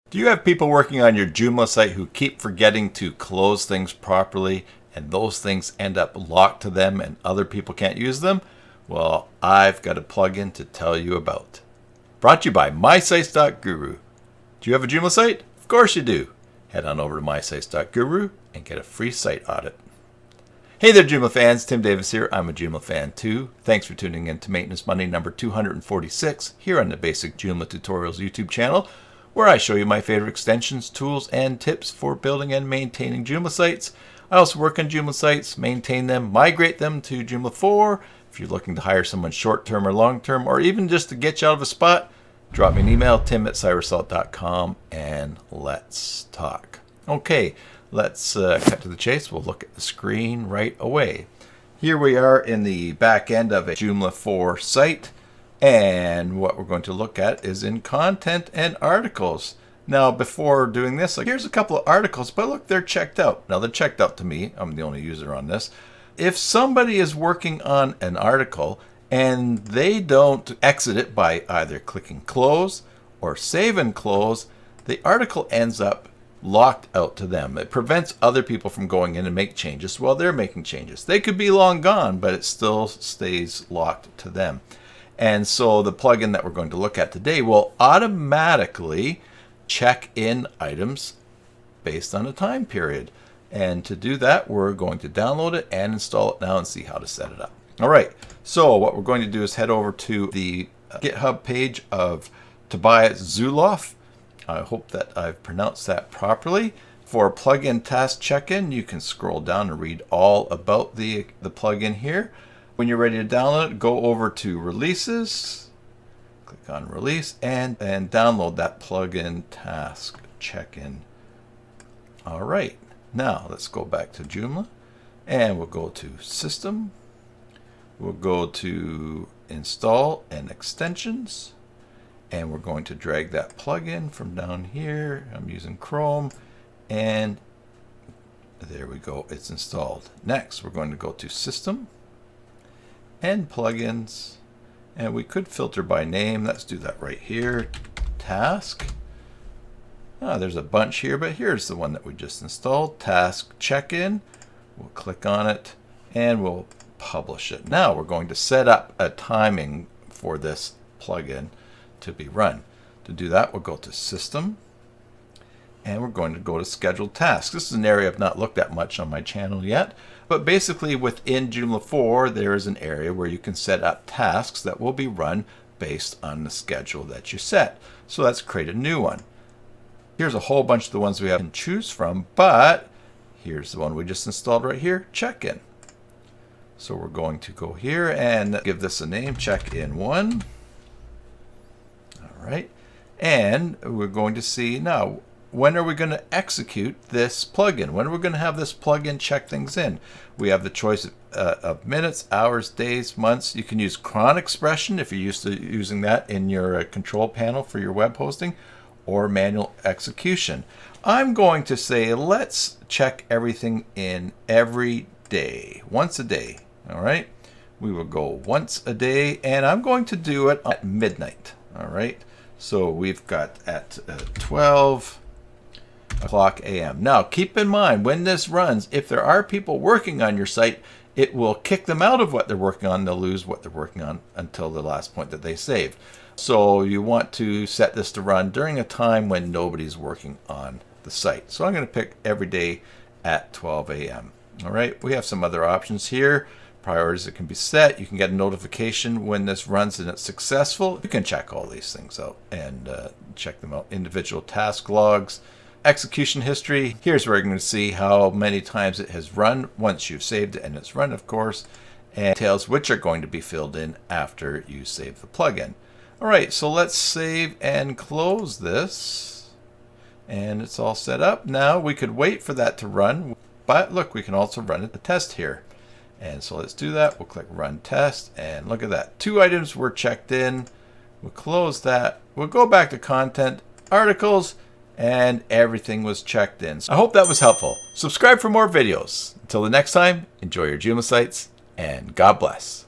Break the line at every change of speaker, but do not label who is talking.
Do you have people working on your Joomla site who keep forgetting to close things properly and those things end up locked to them and other people can't use them? Well, I've got a plugin to tell you about. Brought to you by mysites.guru. Do you have a Joomla site? Of course you do. Head on over to mysites.guru and get a free site audit. Hey there, Joomla fans. Tim Davis here. I'm a Joomla fan too. Thanks for tuning in to Maintenance Monday number 246 here on the Basic Joomla Tutorials YouTube channel, where I show you my favorite extensions, tools, and tips for building and maintaining Joomla sites. I also work on Joomla sites, maintain them, migrate them to Joomla 4. If you're looking to hire someone short-term or long-term, or even just to get you out of a spot, drop me an email, tim@cyresalt.com, and let's talk. Okay, let's cut to the chase. We'll look at the screen right away. Here we are in the back end of a Joomla 4 site. And what we're going to look at is in content and articles. Now, before doing this, here's a couple of articles, but look, they're checked out. Now, they're checked out to me. I'm the only user on this. If somebody is working on an article and they don't exit it by either clicking close or save and close, the article ends up locked out to them. It prevents other people from going in and make changes while they're making changes. They could be long gone, but it still stays locked to them. And so the plugin that we're going to look at today will automatically check in items based on a time period. And to do that, we're going to download it and install it now and see how to set it up. All right, so what we're going to do is head over to the GitHub page of Tobias Zulauf. I hope that I've pronounced that properly. For plugin task check-in, you can scroll down and read all about the plugin here. When you're ready to download it, go over to Releases, click on Release, and download that plugin task check-in. All right, now let's go back to Joomla, and we'll go to System. We'll go to Install and Extensions, and we're going to drag that plugin from down here. I'm using Chrome, and there we go, it's installed. Next, we're going to go to System and plugins, and we could filter by name. Let's do that right here. Task. There's a bunch here, but here's the one that we just installed. Task check-in. We'll click on it and we'll publish it. Now we're going to set up a timing for this plugin to be run. To do that, we'll go to System, and we're going to go to Scheduled Tasks. This is an area I've not looked at much on my channel yet, but basically within Joomla 4, there is an area where you can set up tasks that will be run based on the schedule that you set. So let's create a new one. Here's a whole bunch of the ones we have to choose from, but here's the one we just installed right here, check-in. So we're going to go here and give this a name, check-in 1. All right, and we're going to see now, when are we going to execute this plugin? When are we going to have this plugin check things in? We have the choice of minutes, hours, days, months. You can use cron expression if you're used to using that in your control panel for your web hosting, or manual execution. I'm going to say let's check everything in every day, once a day. All right, we will go once a day, and I'm going to do it at midnight. All right, so we've got at 12 o'clock a.m. Now, keep in mind, when this runs, if there are people working on your site, it will kick them out of what they're working on. They'll lose what they're working on until the last point that they saved. So you want to set this to run during a time when nobody's working on the site. So I'm going to pick every day at 12 a.m. All right, we have some other options here. Priorities that can be set. You can get a notification when this runs and it's successful. You can check all these things out and check them out. Individual task logs. Execution history. Here's where you're going to see how many times it has run once you've saved it and it's run, of course, and details which are going to be filled in after you save the plugin. All right, so let's save and close this, and it's all set up. Now we could wait for that to run, but look, we can also run a test here. And so let's do that. We'll click Run Test, and look at that. 2 items were checked in. We'll close that. We'll go back to Content, Articles, and everything was checked in. I hope that was helpful. Subscribe for more videos. Until the next time, enjoy your Joomla sites, and God bless.